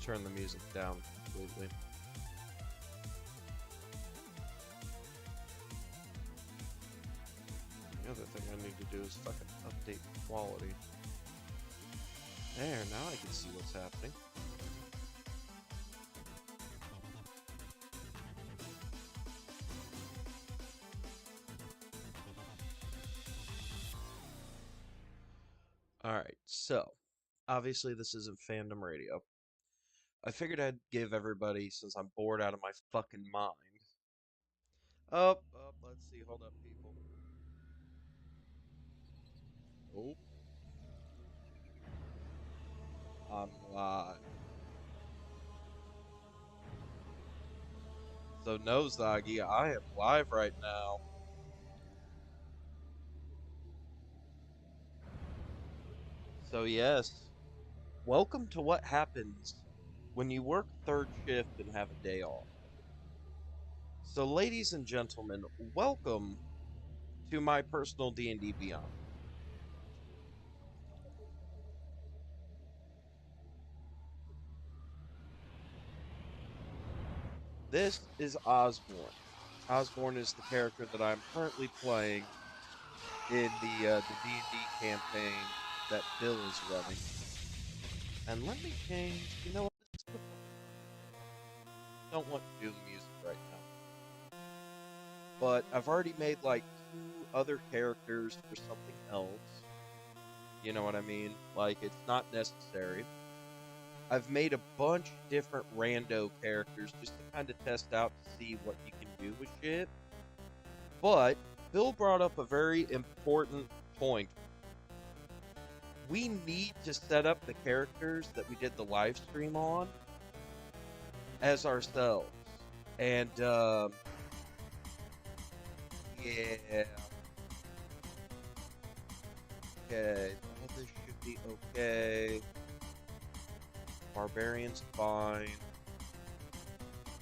turn the music down completely. The other thing I need to do is fucking update quality. There, now I can see what's happening. Alright, so, obviously this isn't Fandom Radio. I figured I'd give everybody, since I'm bored out of my fucking mind. Let's see, hold up, people. Oh, I'm live. So, no, Zagi, I am live right now. So, yes, welcome to what happens when you work third shift and have a day off. So, ladies and gentlemen, welcome to my personal D&D Beyond. This is Osborne. Osborne is the character that I'm currently playing in the D&D campaign that Bill is running. And let me change. You know what? I don't want to do the music right now. But I've already made like 2 other characters for something else. You know what I mean? Like, it's not necessary. I've made a bunch of different rando characters just to kind of test out to see what you can do with shit. But Bill brought up a very important point. We need to set up the characters that we did the live stream on as ourselves. And, yeah. Okay, all this should be okay. Barbarian's fine.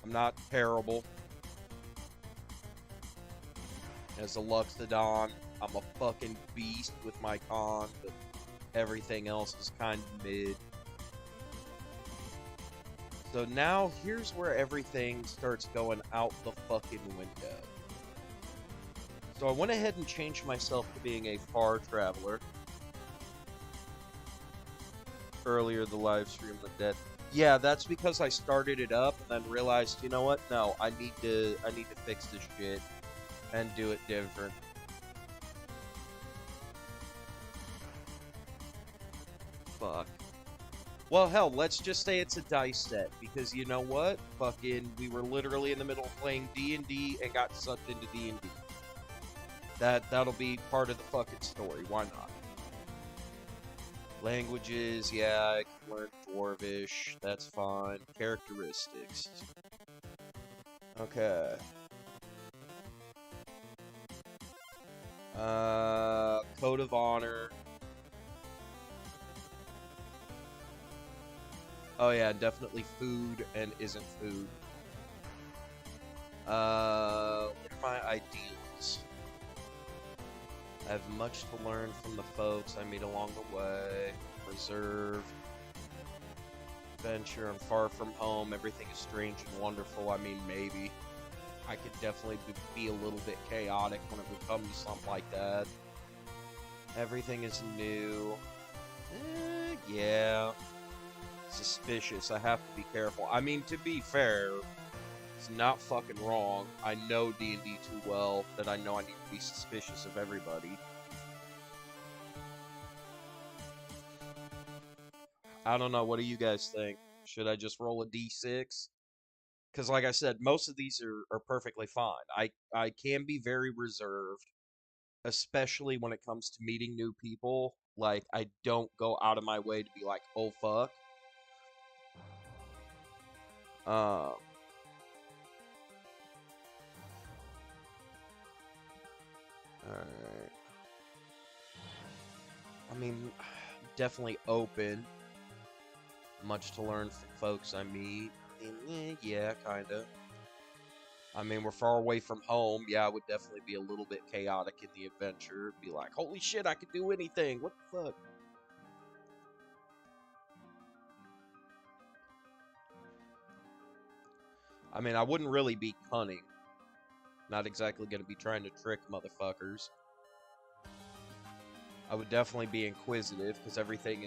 I'm not terrible. As a Luxodon, I'm a fucking beast with my con, but everything else is kind of mid. So now, here's where everything starts going out the fucking window. So I went ahead and changed myself to being a far traveler. Earlier, the live stream went dead. Yeah, that's because I started it up and then realized, you know what? No, I need to fix this shit and do it different. Fuck. Well, hell, let's just say it's a dice set, because you know what? Fucking, we were literally in the middle of playing D&D and got sucked into D&D. That'll be part of the fucking story. Why not? Languages, yeah, I can learn Dwarvish. That's fine. Characteristics. Okay. Code of honor. Oh yeah, definitely food and isn't food. What are my ideals? I have much to learn from the folks I meet along the way. Reserve. Adventure. I'm far from home. Everything is strange and wonderful. I mean, maybe. I could definitely be a little bit chaotic when it would come to something like that. Everything is new. Yeah. Suspicious. I have to be careful. I mean, to be fair, it's not fucking wrong. I know D&D too well that I know I need to be suspicious of everybody. I don't know. What do you guys think? Should I just roll a d6? Because like I said, most of these are perfectly fine. I can be very reserved, especially when it comes to meeting new people. Like, I don't go out of my way to be like, oh fuck. Alright. I mean, definitely open. Much to learn from folks I meet. Yeah, kinda. I mean, we're far away from home. Yeah, I would definitely be a little bit chaotic in the adventure. Be like, holy shit, I could do anything. What the fuck? I mean, I wouldn't really be cunning. Not exactly going to be trying to trick motherfuckers. I would definitely be inquisitive, because everything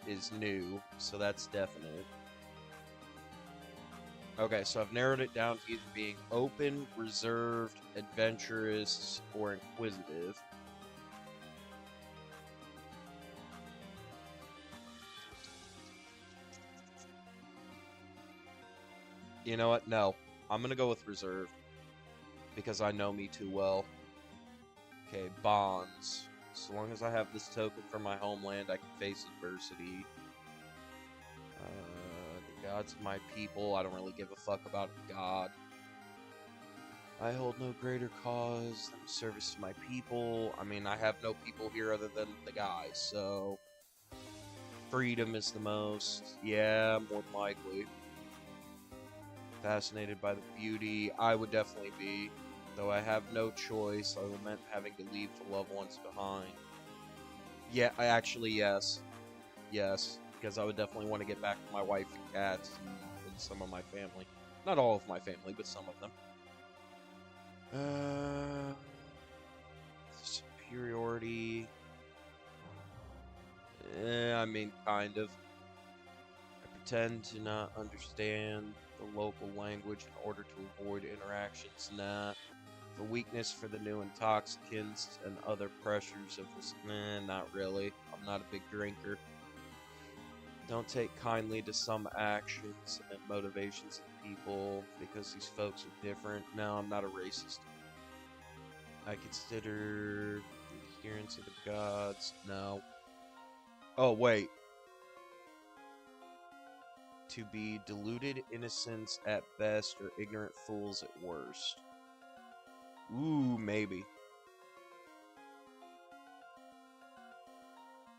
is new, so that's definite. Okay, so I've narrowed it down to either being open, reserved, adventurous, or inquisitive. You know what? No. I'm gonna go with reserved. Because I know me too well. Okay, bonds. So long as I have this token from my homeland, I can face adversity. The gods of my people. I don't really give a fuck about God. I hold no greater cause than service to my people. I mean, I have no people here other than the guys, so... Freedom is the most. Yeah, more than likely. Fascinated by the beauty. I would definitely be. Though I have no choice, I lament having to leave the loved ones behind. Yeah, yes. Yes, because I would definitely want to get back to my wife and cats and some of my family. Not all of my family, but some of them. Superiority. I mean, kind of. I pretend to not understand the local language in order to avoid interactions. Nah. The weakness for the new intoxicants and other pressures of this. Nah, not really. I'm not a big drinker. Don't take kindly to some actions and motivations of people because these folks are different. No, I'm not a racist. I consider the adherence of the gods. No. Oh, wait. To be deluded innocents at best or ignorant fools at worst. Ooh, maybe.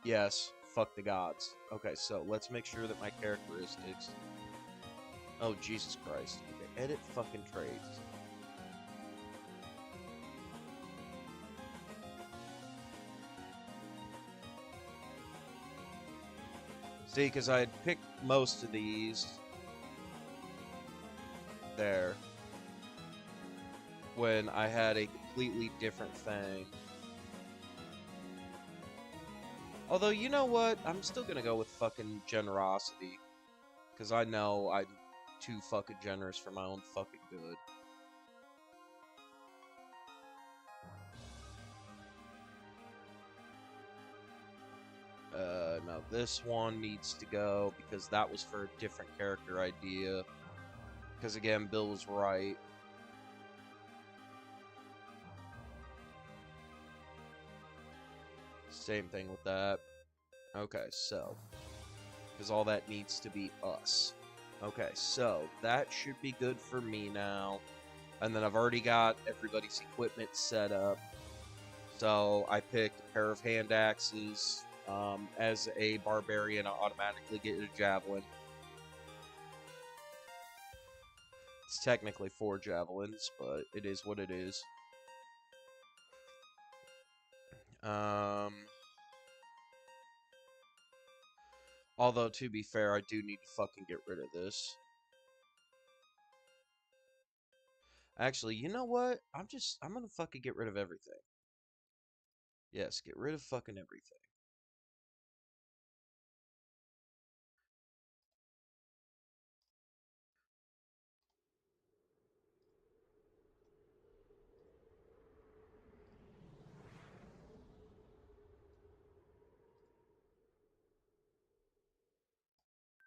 Yes, fuck the gods. Okay, so let's make sure that my characteristics... Oh, Jesus Christ. Okay, edit fucking trades. See, because I had picked most of these there when I had a completely different thing. Although, you know what? I'm still gonna go with fucking generosity. Because I know I'm too fucking generous for my own fucking good. No, this one needs to go because that was for a different character idea. Because again, Bill was right. Same thing with that. Okay, so. Because all that needs to be us. Okay, so that should be good for me now. And then I've already got everybody's equipment set up. So I picked a pair of hand axes. As a barbarian, I automatically get a javelin. It's technically 4 javelins, but it is what it is. Although, to be fair, I do need to fucking get rid of this. Actually, you know what? I'm gonna fucking get rid of everything. Yes, get rid of fucking everything.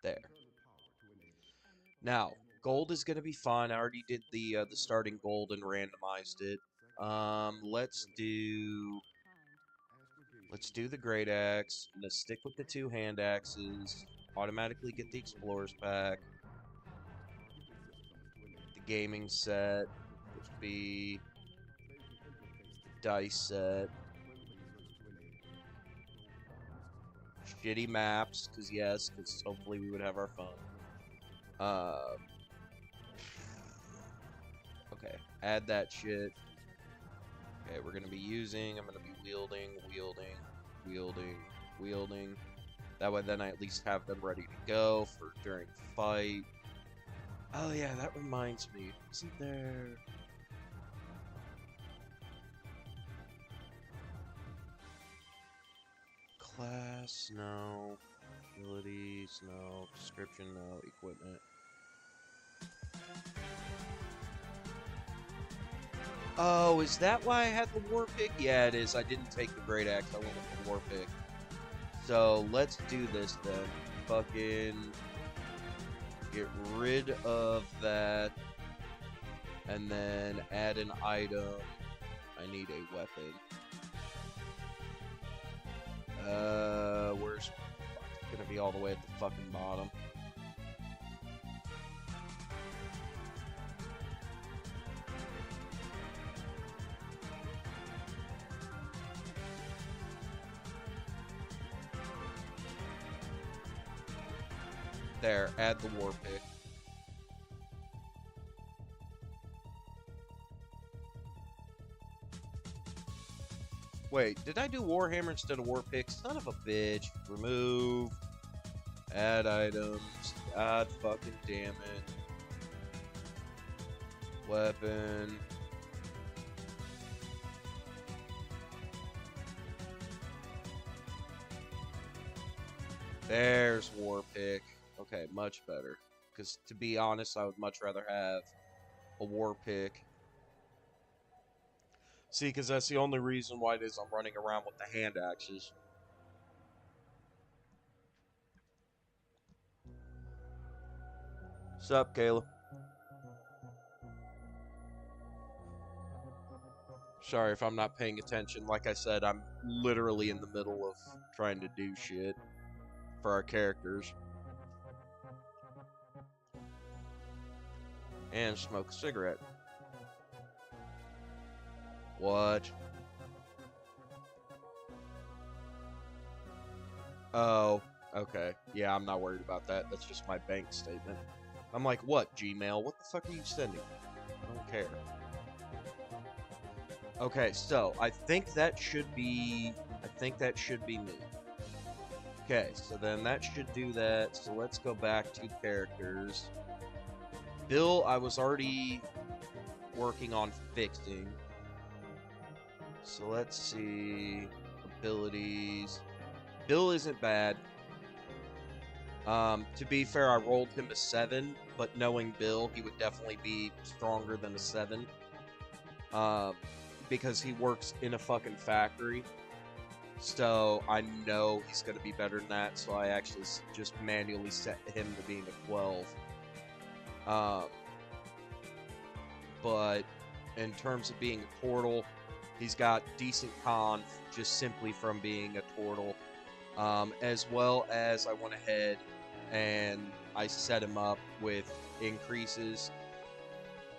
There. Now, gold is gonna be fine. I already did the starting gold and randomized it. Let's do the great axe. I'm gonna stick with the 2 hand axes. Automatically get the explorers pack. The gaming set, which would be the dice set. Shitty maps, because hopefully we would have our fun. Okay, add that shit. Okay, we're gonna be I'm gonna be wielding. That way then I at least have them ready to go for during the fight. Oh yeah, that reminds me. Isn't there... Class, no. Abilities, no. Description, no. Equipment. Oh, is that why I had the war pick? Yeah, it is. I didn't take the great axe. I went with the war pick. So let's do this then. Fucking get rid of that, and then add an item. I need a weapon. Where's... It's gonna be all the way at the fucking bottom. There, add the war pick. Wait, did I do Warhammer instead of war pick? Son of a bitch. Remove. Add items. God fucking damn it. Weapon. There's war pick. Okay, much better. Because to be honest, I would much rather have a war pick. See, because that's the only reason why it is I'm running around with the hand axes. Sup, Caleb? Sorry if I'm not paying attention. Like I said, I'm literally in the middle of trying to do shit for our characters. And smoke a cigarette. What? Oh, okay. Yeah, I'm not worried about that. That's just my bank statement. I'm like, what, Gmail? What the fuck are you sending? I don't care. Okay, so I think that should be... me. Okay, so then that should do that. So let's go back to characters. Bill, I was already working on fixing. So let's see. Abilities. Bill isn't bad. To be fair, I rolled him a 7, but knowing Bill, he would definitely be stronger than a 7. Because he works in a fucking factory. So I know he's going to be better than that, so I actually just manually set him to being a 12. But in terms of being a turtle, he's got decent con just simply from being a turtle. As well as I went ahead and I set him up with increases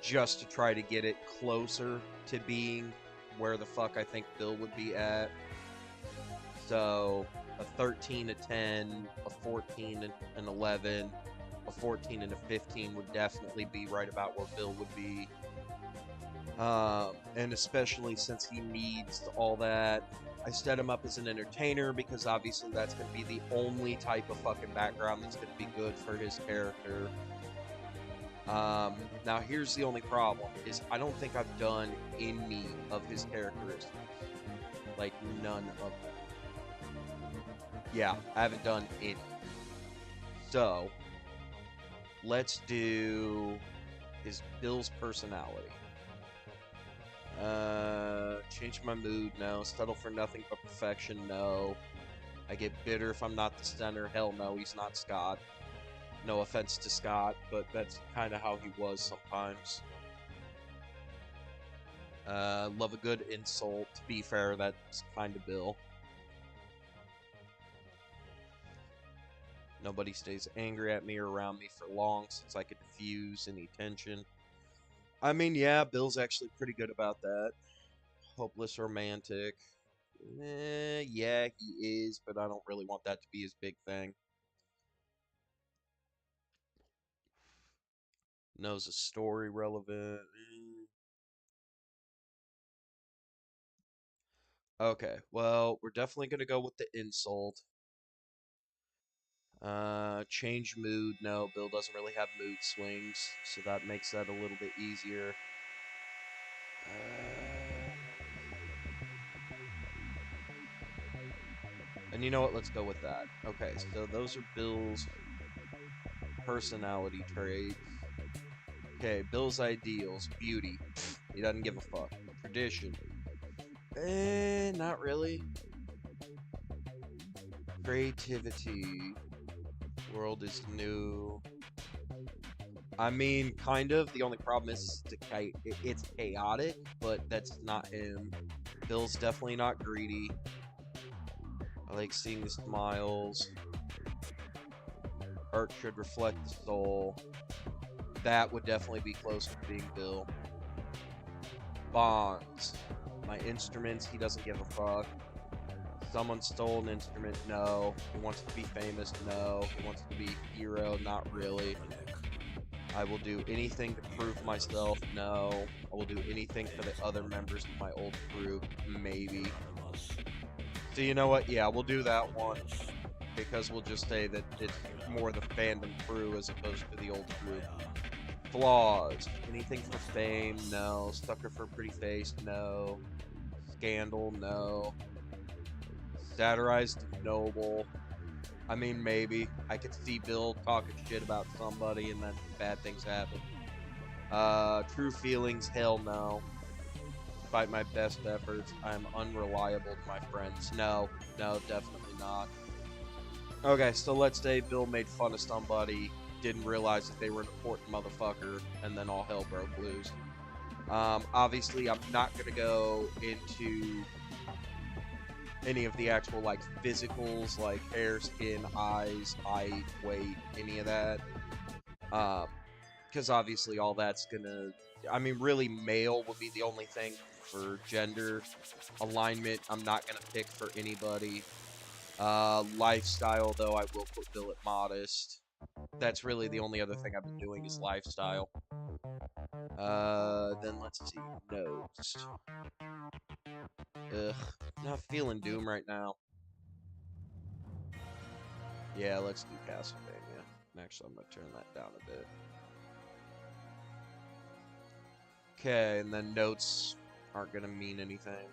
just to try to get it closer to being where the fuck I think Bill would be at. So a 13, a 10, a 14, an 11, a 14, and a 15 would definitely be right about where Bill would be. And especially since he needs all that, I set him up as an entertainer because obviously that's going to be the only type of fucking background that's going to be good for his character. Now here's the only problem, is I don't think I've done any of his characteristics. Like, none of them. Yeah, I haven't done any. So, let's do his Bill's personality. Change my mood, no. Settle for nothing but perfection, no. I get bitter if I'm not the center, hell no, he's not Scott. No offense to Scott, but that's kind of how he was sometimes. Love a good insult. To be fair, that's kind of Bill. Nobody stays angry at me or around me for long, since I can diffuse any tension. I mean, yeah, Bill's actually pretty good about that. Hopeless romantic. Yeah, he is, but I don't really want that to be his big thing. Knows a story relevant. Okay, well, we're definitely going to go with the insult. Change mood. No, Bill doesn't really have mood swings, so that makes that a little bit easier. And you know what? Let's go with that. Okay, so those are Bill's personality traits. Okay, Bill's ideals. Beauty. He doesn't give a fuck. Tradition. Not really. Creativity. World is new. I mean, kind of. The only problem is it's chaotic, but that's not him. Bill's definitely not greedy. I like seeing the smiles. Art should reflect the soul. That would definitely be close to being Bill. Bonds. My instruments, he doesn't give a fuck. Someone stole an instrument, no. He wants to be famous, no. He wants to be a hero, not really. I will do anything to prove myself, no. I will do anything for the other members of my old crew, maybe. So you know what? Yeah, we'll do that one. Because we'll just say that it's more the fandom crew as opposed to the old crew. Flaws. Anything for fame? No. Sucker for a pretty face? No. Scandal? No. Satirized noble. I mean, maybe. I could see Bill talking shit about somebody and then bad things happen. True feelings? Hell no. Despite my best efforts, I'm unreliable to my friends. No. No, definitely not. Okay, so let's say Bill made fun of somebody, didn't realize that they were an important motherfucker, and then all hell broke loose. Obviously, I'm not going to go into any of the actual, like, physicals, like hair, skin, eyes, height, weight, any of that. Because obviously all that's going to... I mean, really, male would be the only thing for gender. Alignment, I'm not going to pick for anybody. Lifestyle, though, I will put Bill at modest. That's really the only other thing I've been doing is lifestyle. Then let's see, notes. Ugh, not feeling Doom right now. Yeah, let's do Castlevania. Actually, I'm gonna turn that down a bit. Okay, and then notes aren't gonna mean anything.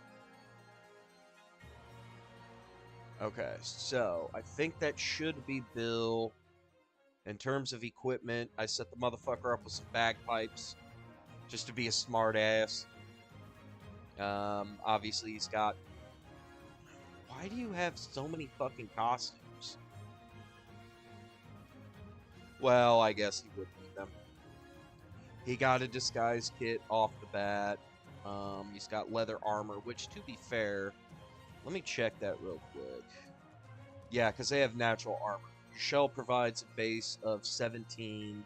Okay, so I think that should be Bill. In terms of equipment, I set the motherfucker up with some bagpipes just to be a smart ass. Obviously he's got... Why do you have so many fucking costumes? Well, I guess he would need them. He got a disguise kit off the bat. He's got leather armor, which, to be fair, let me check that real quick. Yeah, because they have natural armor. Your shell provides a base of 17.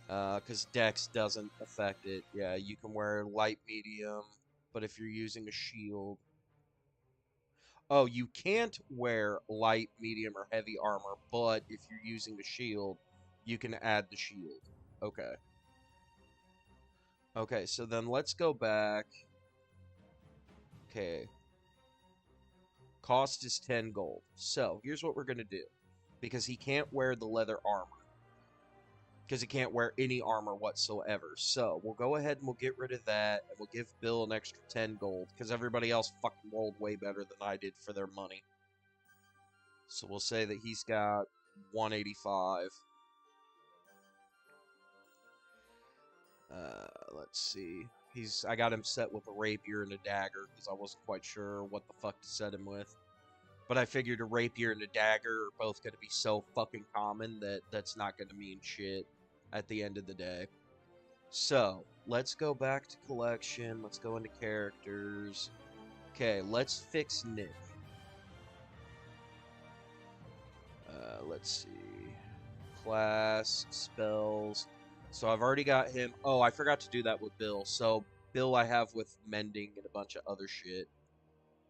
Because Dex doesn't affect it. Yeah, you can wear light, medium, but if you're using a shield... Oh, you can't wear light, medium, or heavy armor, but if you're using a shield, you can add the shield. Okay. Okay, so then let's go back. Okay. Cost is 10 gold. So, here's what we're going to do. Because he can't wear the leather armor. Because he can't wear any armor whatsoever. So, we'll go ahead and we'll get rid of that. And we'll give Bill an extra 10 gold. Because everybody else fucking rolled way better than I did for their money. So, we'll say that he's got 185. Let's see. I got him set with a rapier and a dagger. Because I wasn't quite sure what the fuck to set him with. But I figured a rapier and a dagger are both going to be so fucking common that that's not going to mean shit at the end of the day. So, let's go back to collection. Let's go into characters. Okay, let's fix Nick. Let's see. Class, spells. So I've already got him. Oh, I forgot to do that with Bill. So, Bill I have with mending and a bunch of other shit.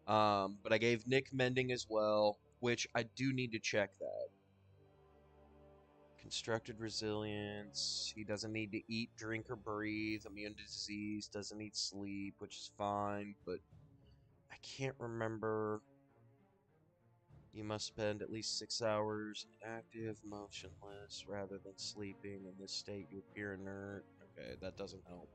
But I gave Nick mending as well, which I do need to check that. Constructed resilience. He doesn't need to eat, drink, or breathe. Immune to disease. Doesn't need sleep, which is fine. But I can't remember. You must spend at least 6 hours active, motionless, rather than sleeping. In this state, you appear inert. Okay, that doesn't help.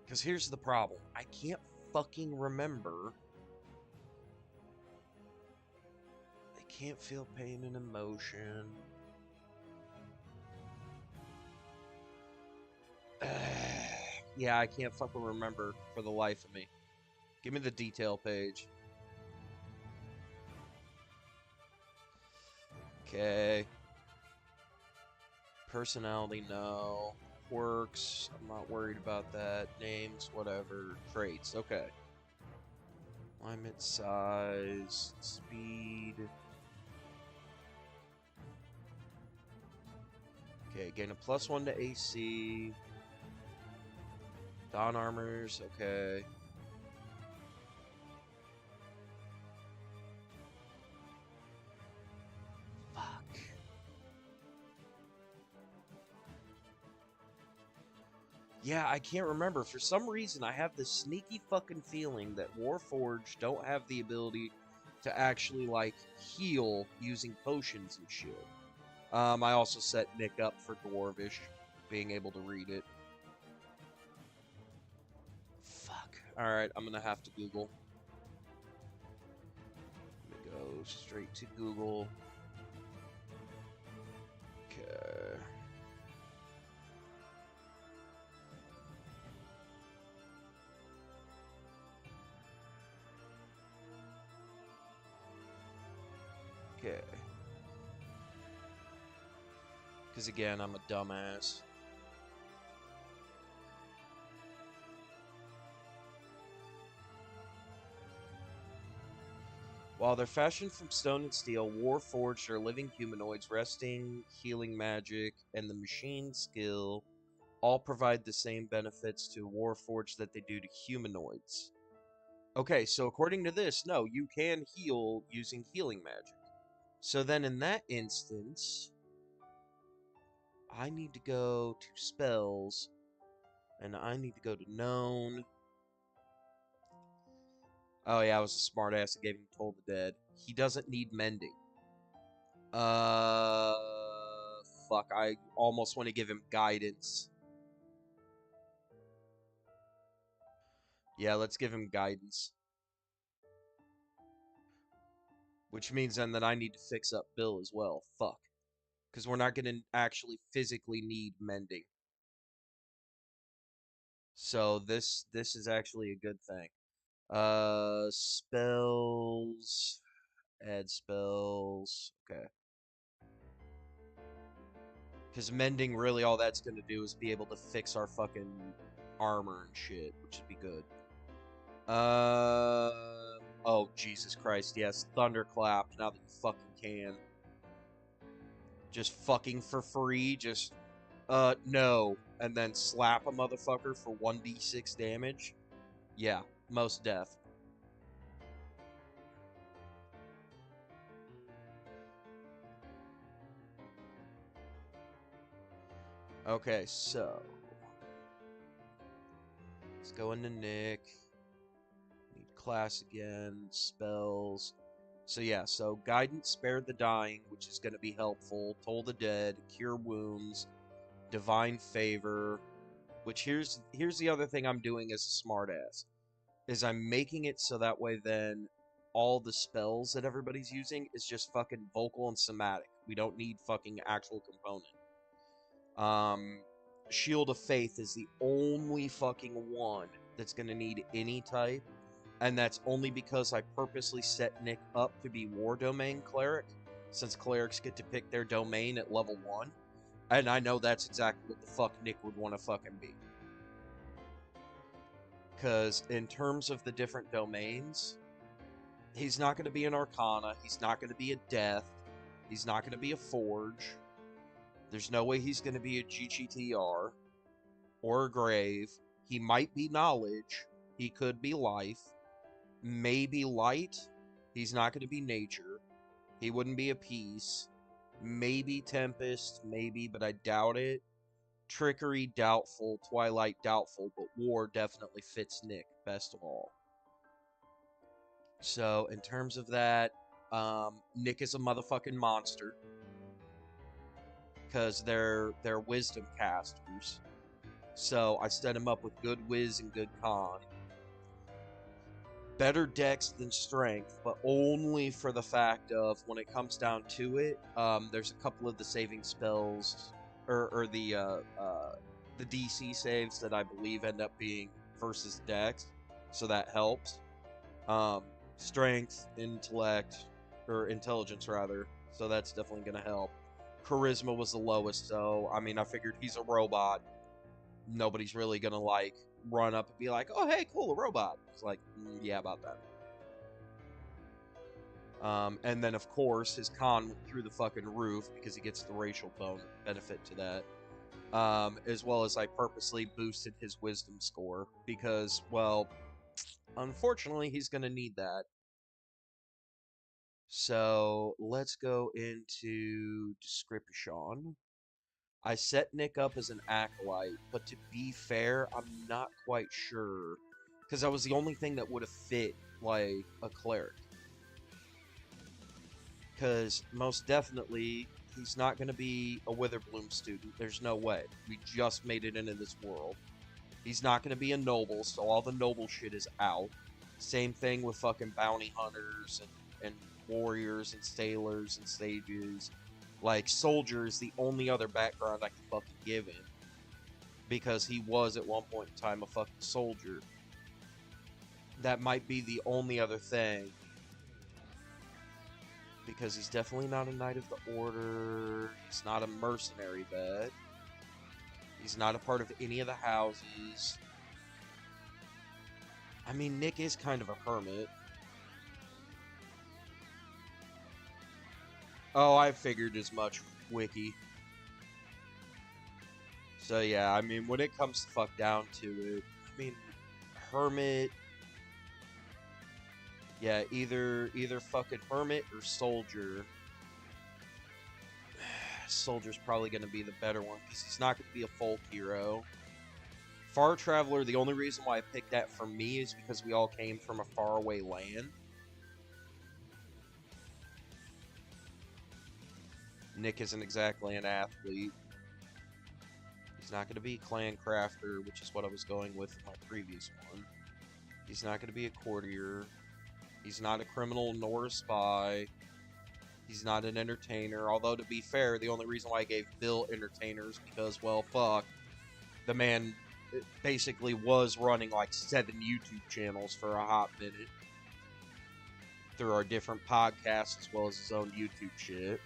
Because here's the problem. I can't fucking remember. I can't feel pain and emotion. Yeah, I can't fucking remember for the life of me. Give me the detail page. Okay. Personality, no. Quirks, I'm not worried about that. Names, whatever. Traits, okay. Climate, size, speed. Okay, gain a +1 to AC. Dawn armors, okay. Fuck. Yeah, I can't remember. For some reason, I have this sneaky fucking feeling that Warforged don't have the ability to actually, like, heal using potions and shit. I also set Nick up for Dwarvish, being able to read it. Fuck. Alright, I'm gonna have to Google. I'm gonna go straight to Google. Okay. Okay. Because again, I'm a dumbass. While they're fashioned from stone and steel, Warforged are living humanoids, resting, healing magic, and the machine skill all provide the same benefits to Warforged that they do to humanoids. Okay, so according to this, no, you can heal using healing magic. So then in that instance, I need to go to spells, and I need to go to known. Oh yeah, I was a smartass that gave him Toll the Dead. He doesn't need mending. Fuck, I almost want to give him guidance. Yeah, let's give him guidance. Which means then that I need to fix up Bill as well. Fuck. Because we're not going to actually physically need mending. So this is actually a good thing. Spells. Add spells. Okay. Because mending, really, all that's going to do is be able to fix our fucking armor and shit, which would be good. Oh, Jesus Christ, yes. Thunderclap, now that you fucking can. Just fucking for free, just, no. And then slap a motherfucker for 1d6 damage? Yeah, most death. Okay, so. Let's go into Nick. Need class again, spells. So yeah, so Guidance, Spare the Dying, which is going to be helpful. Toll the Dead, Cure Wounds, Divine Favor. Which here's the other thing I'm doing as a smartass. Is I'm making it so that way then all the spells that everybody's using is just fucking vocal and somatic. We don't need fucking actual component. Shield of Faith is the only fucking one that's going to need any type. And that's only because I purposely set Nick up to be War Domain Cleric, since clerics get to pick their domain at level 1. And I know that's exactly what the fuck Nick would want to fucking be. Because in terms of the different domains, he's not going to be an Arcana, he's not going to be a Death, he's not going to be a Forge, there's no way he's going to be a GGTR, or a Grave, he might be Knowledge, he could be Life, maybe Light, he's not going to be Nature, he wouldn't be a Peace, maybe Tempest, maybe, but I doubt it. Trickery, doubtful. Twilight, doubtful. But War definitely fits Nick best of all. So in terms of that, Nick is a motherfucking monster because they're wisdom casters. So I set him up with good whiz and good con. Better dex than strength, but only for the fact of when it comes down to it, there's a couple of the saving spells or the DC saves that I believe end up being versus dex, so that helps. Strength, intellect, or intelligence rather, so that's definitely gonna help. Charisma was the lowest, so I mean I figured he's a robot. Nobody's really gonna like run up and be like, "Oh, hey, cool, a robot." It's like, yeah, about that. And then of course his con went through the fucking roof because he gets the racial benefit to that. As well as I purposely boosted his wisdom score because, well, unfortunately he's gonna need that. So let's go into description. I set Nick up as an acolyte, but to be fair, I'm not quite sure. Because that was the only thing that would have fit, like, a cleric. Because most definitely, he's not going to be a Witherbloom student. There's no way. We just made it into this world. He's not going to be a noble, so all the noble shit is out. Same thing with fucking bounty hunters and warriors and sailors and sages. Like, soldier is the only other background I can fucking give him. Because he was, at one point in time, a fucking soldier. That might be the only other thing. Because he's definitely not a Knight of the Order. He's not a mercenary vet. He's not a part of any of the houses. I mean, Nick is kind of a hermit. Oh, I figured as much, Wiki. So yeah, I mean, when it comes to fuck down to it, I mean, hermit. Yeah, either fucking hermit or soldier. Soldier's probably going to be the better one because he's not going to be a folk hero. Far Traveler, the only reason why I picked that for me is because we all came from a faraway land. Nick isn't exactly an athlete. He's not going to be clan crafter, which is what I was going with in my previous one. He's not going to be a courtier. He's not a criminal nor a spy. He's not an entertainer. Although, to be fair, the only reason why I gave Bill entertainer is because, well, fuck. The man basically was running like 7 YouTube channels for a hot minute. Through our different podcasts as well as his own YouTube shit.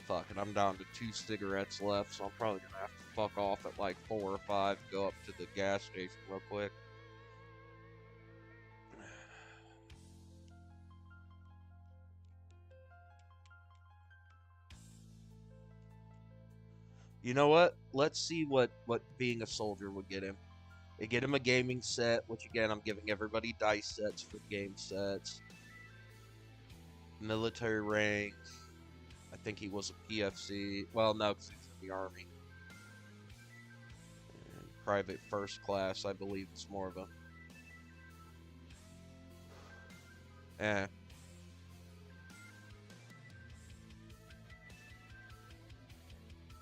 Fuck it, I'm down to 2 cigarettes left, so I'm probably gonna have to fuck off at like 4 or 5 and go up to the gas station real quick. You know what? Let's see what being a soldier would get him. They get him a gaming set, which again, I'm giving everybody dice sets for game sets. Military rank. I think he was a PFC. Well, no, because he's in the Army. And private first class, I believe, is more of a... Eh.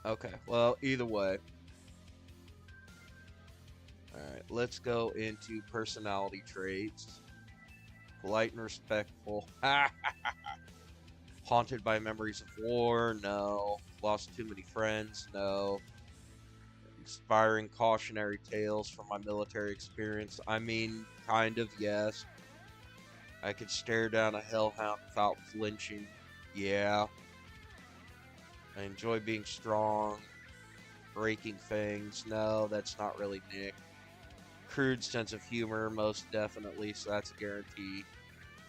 Okay, well, either way. Alright, let's go into personality traits. Polite and respectful. Haunted by memories of war? No. Lost too many friends? No. Inspiring cautionary tales from my military experience? I mean, kind of, yes. I could stare down a hellhound without flinching? Yeah. I enjoy being strong. Breaking things? No, that's not really Nick. Crude sense of humor, most definitely, so that's a guarantee.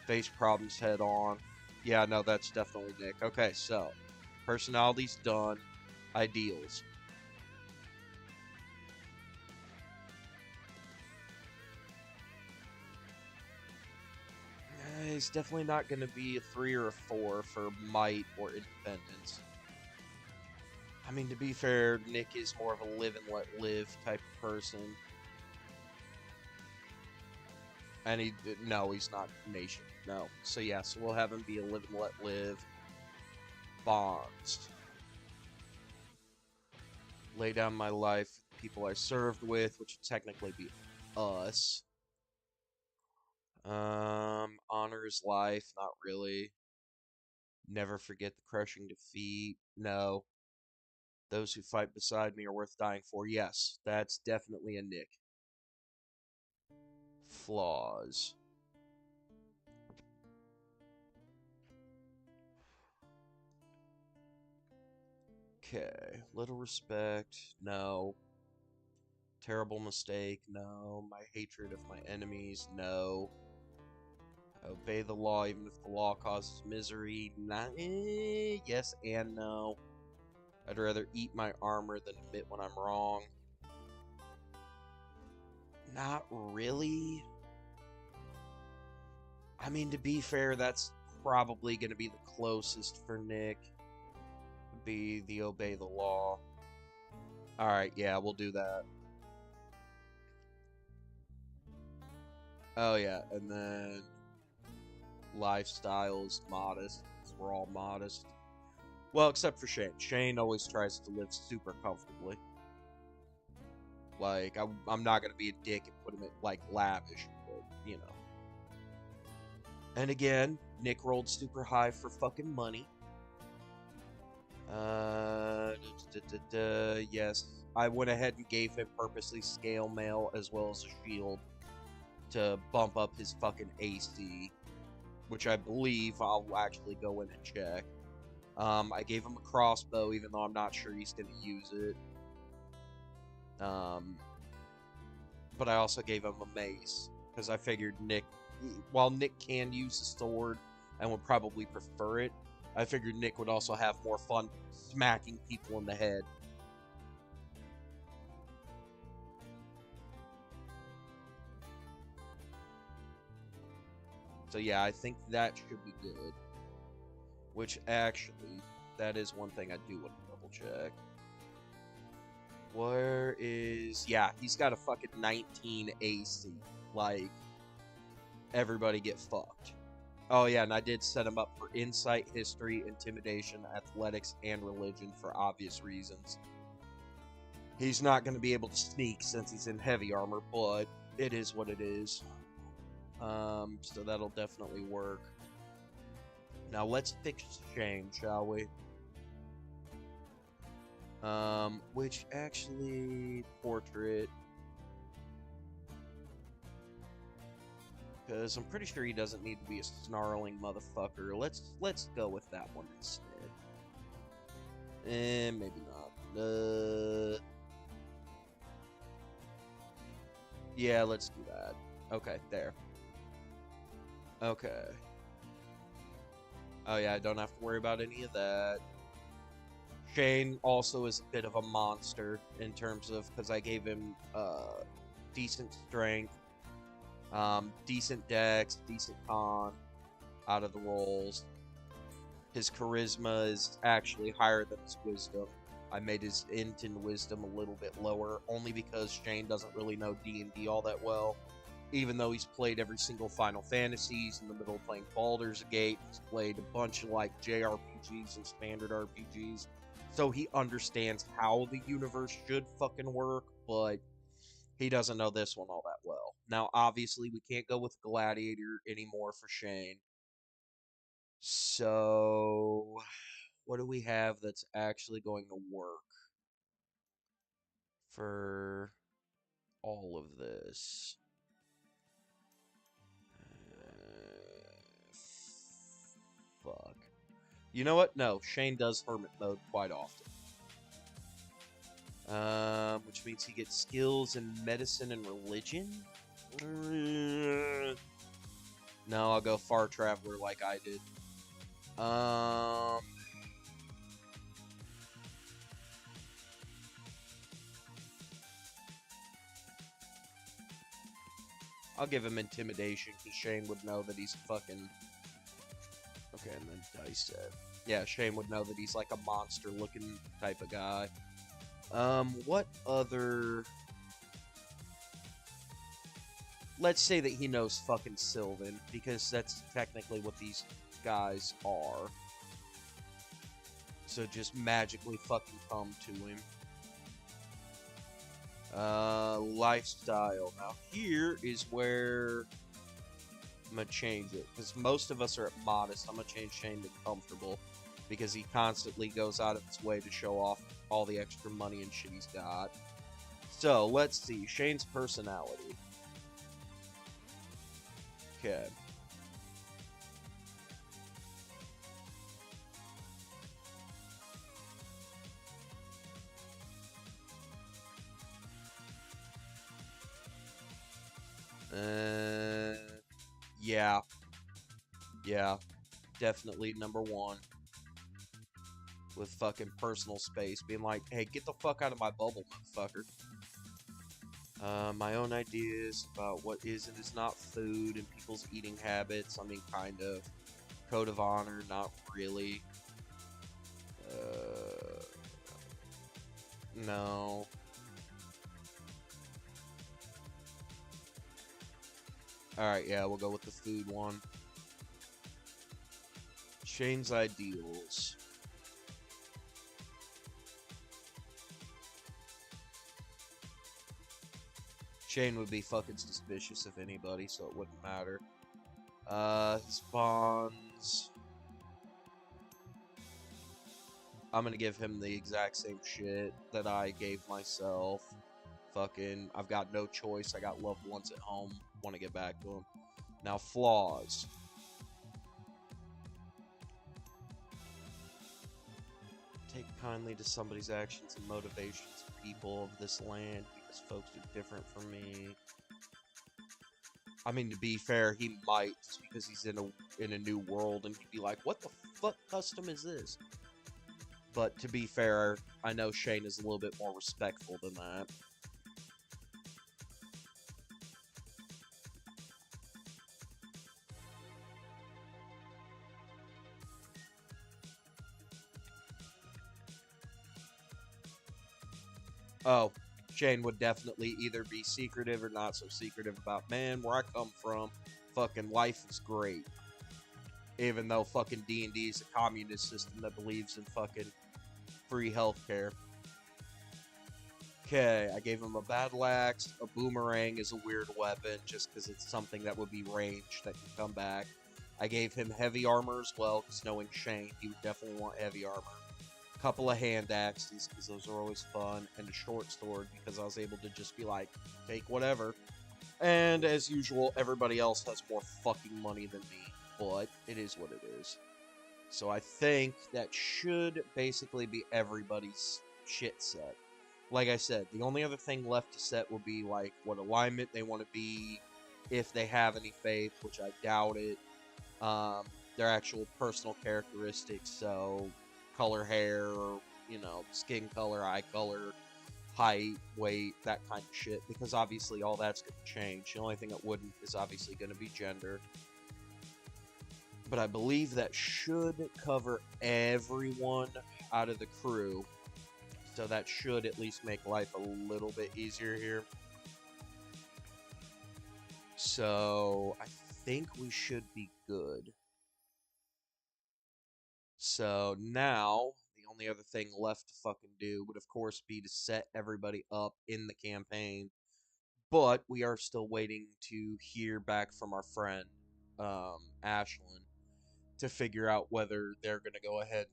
Face problems head on. Yeah, no, that's definitely Nick. Okay, so personality's done. Ideals. He's definitely not going to be a 3 or a 4 for might or independence. I mean, to be fair, Nick is more of a live and let live type of person. And no, he's not nation. No. So yeah, so we'll have him be a live and let live. Bonds. Lay down my life for the people I served with, which would technically be us. Honor his life, not really. Never forget the crushing defeat. No. Those who fight beside me are worth dying for. Yes, that's definitely a Nick. Flaws. Okay. Little respect. No. Terrible mistake. No. My hatred of my enemies. No. Obey the law even if the law causes misery. Yes and no. I'd rather eat my armor than admit when I'm wrong. Not really. I mean, to be fair, that's probably going to be the closest for Nick. Be the obey the law. Alright, yeah, we'll do that. Oh, yeah, and then lifestyle is modest. We're all modest. Well, except for Shane. Shane always tries to live super comfortably. Like, I'm not going to be a dick and put him at, like, lavish, but, you know. And again, Nick rolled super high for fucking money. Yes. I went ahead and gave him purposely scale mail as well as a shield to bump up his fucking AC, which I believe I'll actually go in and check. I gave him a crossbow, even though I'm not sure he's going to use it. But I also gave him a mace, because I figured while Nick can use a sword and would probably prefer it, I figured Nick would also have more fun smacking people in the head. So yeah, I think that should be good. Which actually, that is one thing I do want to double check. Where is... Yeah, he's got a fucking 19 AC. Like, everybody get fucked. Oh yeah, and I did set him up for insight, history, intimidation, athletics, and religion for obvious reasons. He's not going to be able to sneak since he's in heavy armor, but it is what it is. So that'll definitely work. Now let's fix Shane, shall we? Which actually, portrait. Because I'm pretty sure he doesn't need to be a snarling motherfucker. Let's go with that one instead. Maybe not. Yeah, let's do that. Okay, there. Okay. Oh yeah, I don't have to worry about any of that. Shane also is a bit of a monster in terms of, because I gave him decent strength, decent dex, decent con out of the rolls. His charisma is actually higher than his wisdom. I made his int and wisdom a little bit lower, only because Shane doesn't really know D&D all that well. Even though he's played every single Final Fantasy, he's in the middle of playing Baldur's Gate, he's played a bunch of like JRPGs and standard RPGs, so he understands how the universe should fucking work, but he doesn't know this one all that well. Now, obviously, we can't go with Gladiator anymore for Shane. So, what do we have that's actually going to work for all of this? Fuck. You know what? No, Shane does hermit mode quite often. Which means he gets skills in medicine and religion? No, I'll go far traveler like I did. I'll give him intimidation, because Shane would know that he's fucking... Okay, and then dice set. Yeah, Shane would know that he's like a monster-looking type of guy. What other... let's say that he knows fucking Sylvan, because that's technically what these guys are. So just magically fucking come to him. Lifestyle. Now here is where I'm gonna change it, because most of us are at modest. I'm gonna change Shane to comfortable, because he constantly goes out of his way to show off all the extra money and shit he's got. So let's see, Shane's personality. Okay. Yeah. Yeah. Definitely number one. With fucking personal space. Being like, hey, get the fuck out of my bubble, motherfucker. My own ideas about what is and is not food and people's eating habits. I mean, kind of. Code of honor, not really. No. Alright, yeah, we'll go with the food one. Shane's ideals. Shane would be fucking suspicious of anybody, so it wouldn't matter. His bonds. I'm gonna give him the exact same shit that I gave myself. Fucking, I've got no choice. I got loved ones at home. Want to get back to them. Now, flaws. Take kindly to somebody's actions and motivations of people of this land, because folks are different from me. I mean, to be fair, he might, just because he's in a new world, and he'd be like, what the fuck custom is this? But to be fair, I know Shane is a little bit more respectful than that. Oh, Shane would definitely either be secretive or not so secretive about, man, where I come from, fucking life is great. Even though fucking D&D is a communist system that believes in fucking free healthcare. Okay, I gave him a battle axe. A boomerang is a weird weapon, just because it's something that would be ranged that can come back. I gave him heavy armor as well, because knowing Shane, he would definitely want heavy armor. Couple of hand axes, because those are always fun, and a short sword, because I was able to just be like, take whatever. And as usual, everybody else has more fucking money than me, but it is what it is. So I think that should basically be everybody's shit set. Like I said, the only other thing left to set will be like what alignment they want to be, if they have any faith, which I doubt it. Their actual personal characteristics, so color hair, you know, skin color, eye color, height, weight, that kind of shit, because obviously all that's going to change. The only thing that wouldn't is obviously going to be gender. But I believe that should cover everyone out of the crew, so that should at least make life a little bit easier here. So I think we should be good. So now, the only other thing left to fucking do would, of course, be to set everybody up in the campaign. But we are still waiting to hear back from our friend, Ashlyn, to figure out whether they're going to go ahead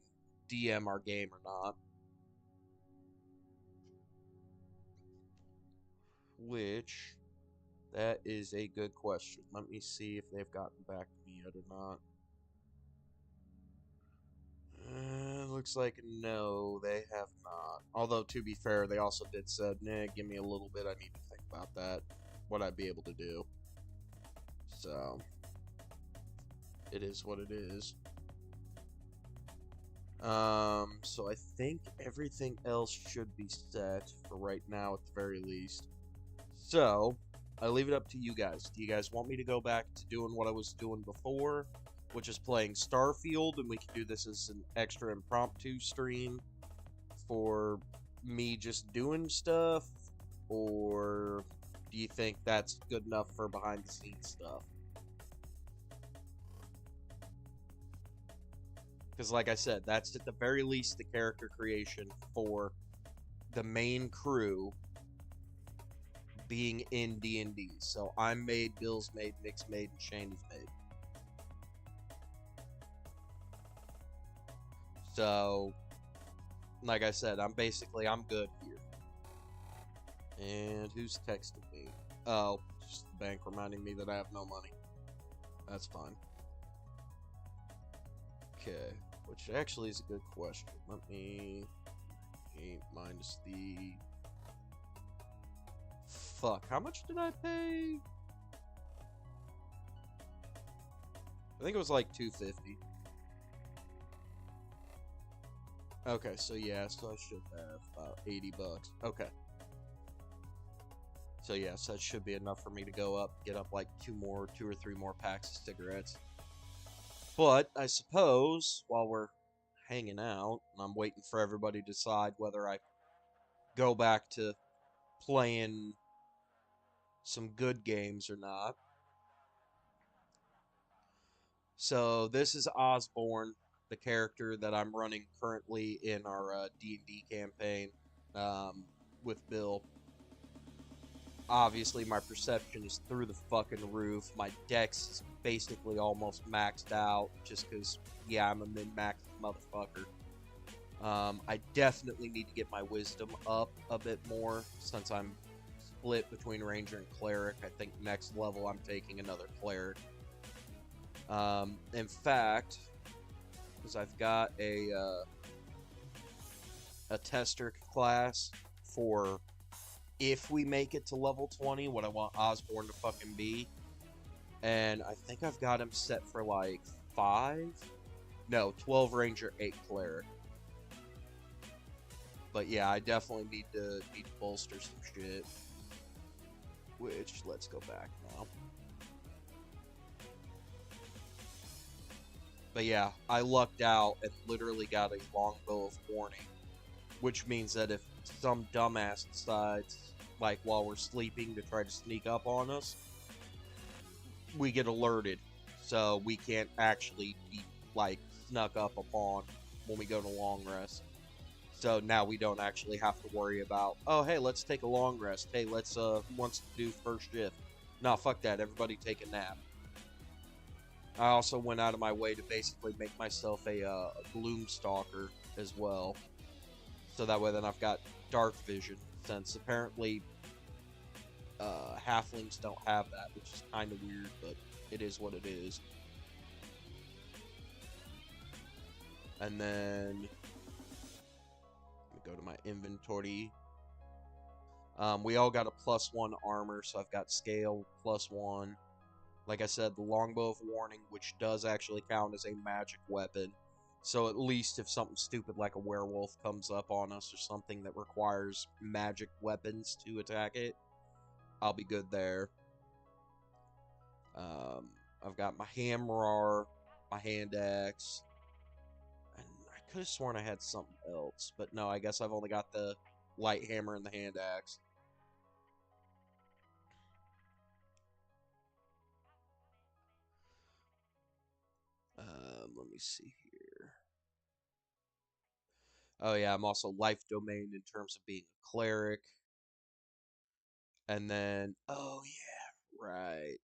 and DM our game or not. Which, that is a good question. Let me see if they've gotten back to me yet or not. Looks like no, they have not. Although, to be fair, they also did said, nah, give me a little bit, I need to think about that, what I'd be able to do. So, it is what it is. So I think everything else should be set for right now at the very least. So, I leave it up to you guys. Do you guys want me to go back to doing what I was doing before, which is playing Starfield, and we can do this as an extra impromptu stream for me just doing stuff? Or do do you think that's good enough for behind the scenes stuff? Because like I said, that's at the very least the character creation for the main crew being in D&D. So I'm made, Bill's made, Nick's made, and Shandy's made. So, like I said, I'm good here. And who's texting me? Oh, just the bank reminding me that I have no money. That's fine. Okay, which actually is a good question. Let me... 8 minus the... Fuck, how much did I pay? I think it was like $250. Okay, so yeah, so I should have about 80 bucks. Okay. So yes, that should be enough for me to go up, get up like 2 or 3 more packs of cigarettes. But I suppose while we're hanging out, and I'm waiting for everybody to decide whether I go back to playing some good games or not. So this is Osborne, the character that I'm running currently in our D&D campaign with Bill. Obviously, my perception is through the fucking roof. My dex is basically almost maxed out, just because, yeah, I'm a min-maxed motherfucker. I definitely need to get my wisdom up a bit more, since I'm split between ranger and cleric. I think next level I'm taking another cleric. In fact, because I've got a tester class for if we make it to level 20, what I want Osborne to fucking be. And I think I've got him set for like 12 ranger, 8 cleric. But yeah, I definitely need to bolster some shit. Which, let's go back now. But yeah, I lucked out and literally got a longbow of warning. Which means that if some dumbass decides, like while we're sleeping, to try to sneak up on us, we get alerted. So we can't actually be, like, snuck up upon when we go to long rest. So now we don't actually have to worry about, oh, hey, let's take a long rest. Hey, let's, who wants to do first shift? Nah, fuck that. Everybody take a nap. I also went out of my way to basically make myself a gloom stalker as well. So that way then I've got dark vision, since apparently halflings don't have that, which is kind of weird, but it is what it is. And then let me go to my inventory. We all got a +1 armor, so I've got scale +1. Like I said, the longbow of warning, which does actually count as a magic weapon. So at least if something stupid like a werewolf comes up on us or something that requires magic weapons to attack it, I'll be good there. I've got my hammer, my hand axe, and I could have sworn I had something else, but no, I guess I've only got the light hammer and the hand axe. Let me see here. Oh yeah, I'm also life domain in terms of being a cleric. And then, oh yeah, right.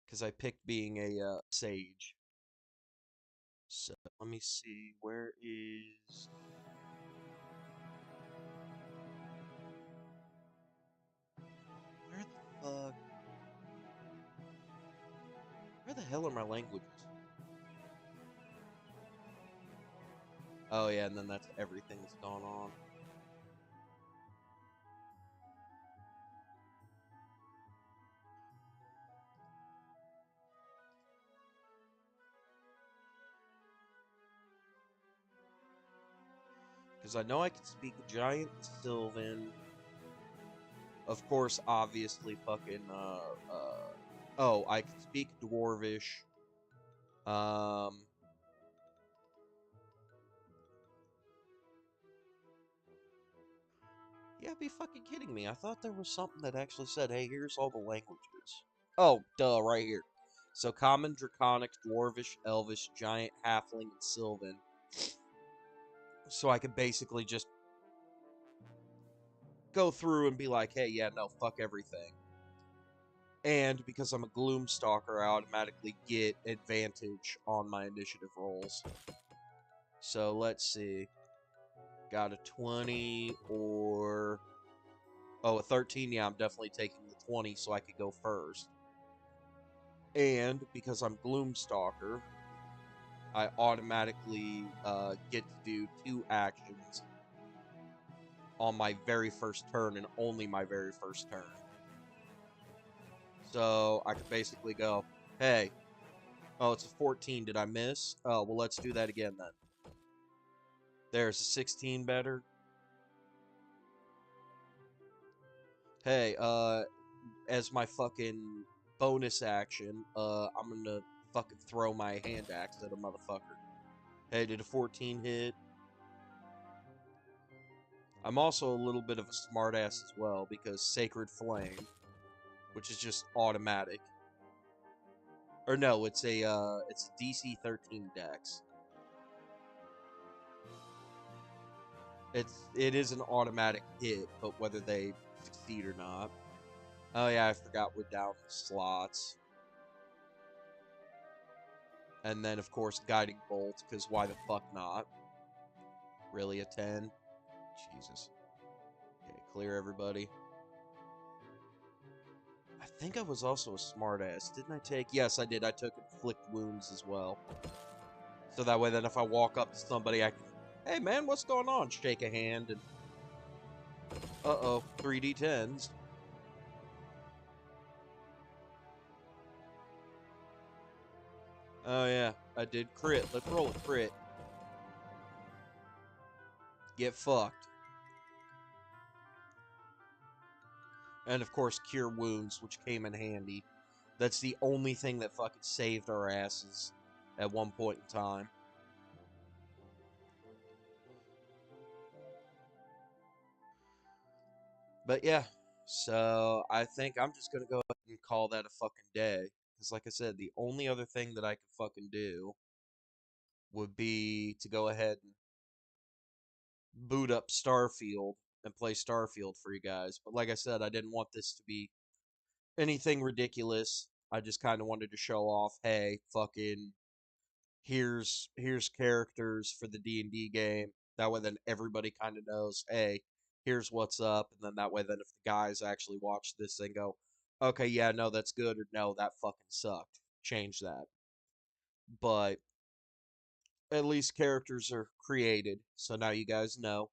Because I picked being a sage. So let me see, where is... Where the fuck? Where the hell are my languages? Oh yeah, and then that's everything that's gone on. Because I know I can speak Giant, Sylvan. Of course, obviously, fucking, oh, I can speak Dwarvish. Yeah, gotta be fucking kidding me. I thought there was something that actually said, hey, here's all the languages. Oh, duh, right here. So Common, Draconic, Dwarvish, Elvish, Giant, Halfling, and Sylvan. So I could basically just go through and be like, hey, yeah, no, fuck everything. And because I'm a Gloomstalker, I automatically get advantage on my initiative rolls. So let's see. Got a 20 or... Oh, a 13? Yeah, I'm definitely taking the 20 so I could go first. And because I'm Gloomstalker, I automatically get to do 2 actions on my very first turn and only my very first turn. So I could basically go, hey, oh, it's a 14. Did I miss? Oh, well, let's do that again then. There's a 16 better. Hey, as my fucking bonus action, I'm gonna fucking throw my hand axe at a motherfucker. Hey, did a 14 hit? I'm also a little bit of a smartass as well, because Sacred Flame, which is just automatic. Or no, it's a DC 13 dex. It is an automatic hit, but whether they succeed or not. Oh yeah, I forgot we're down the slots. And then of course Guiding Bolt, because why the fuck not? Really a 10? Jesus. Okay, clear everybody. I think I was also a smartass. Didn't I take? Yes, I did. I took Inflict Wounds as well. So that way then if I walk up to somebody, I can, hey man, what's going on? Shake a hand and... Uh-oh, 3d10s. Oh yeah, I did crit. Let's roll a crit. Get fucked. And of course, Cure Wounds, which came in handy. That's the only thing that fucking saved our asses at one point in time. But yeah, so I think I'm just gonna go ahead and call that a fucking day. Because like I said, the only other thing that I could fucking do would be to go ahead and boot up Starfield and play Starfield for you guys. But like I said, I didn't want this to be anything ridiculous. I just kind of wanted to show off, hey, fucking here's characters for the D&D game. That way then everybody kind of knows, hey, here's what's up. And then that way then if the guys actually watch this and go, okay, yeah, no, that's good, or no, that fucking sucked, change that. But at least characters are created, so now you guys know.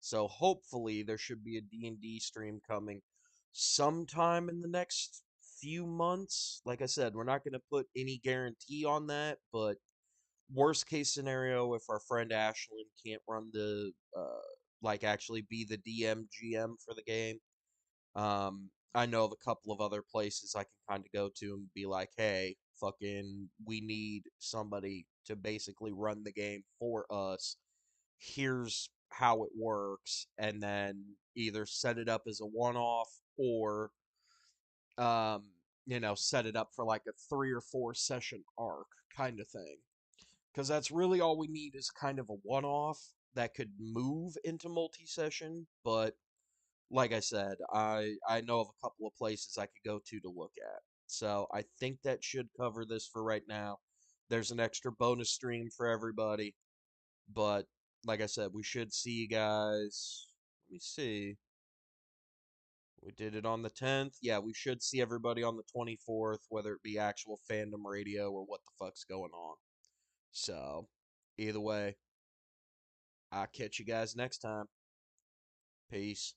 So hopefully there should be a D&D stream coming sometime in the next few months. Like I said, we're not going to put any guarantee on that, but worst case scenario, if our friend Ashlyn can't run the like actually be the DM GM for the game, I know of a couple of other places I can kind of go to and be like, hey, fucking, we need somebody to basically run the game for us. Here's how it works, and then either set it up as a one-off or um, set it up for like a 3 or 4 session arc kind of thing. Because that's really all we need is kind of a one-off that could move into multi-session, but like I said, I know of a couple of places I could go to look at. So I think that should cover this for right now. There's an extra bonus stream for everybody, but like I said, we should see you guys. Let me see. We did it on the 10th. Yeah, we should see everybody on the 24th, whether it be actual Fandom Radio or what the fuck's going on. So, either way, I'll catch you guys next time. Peace.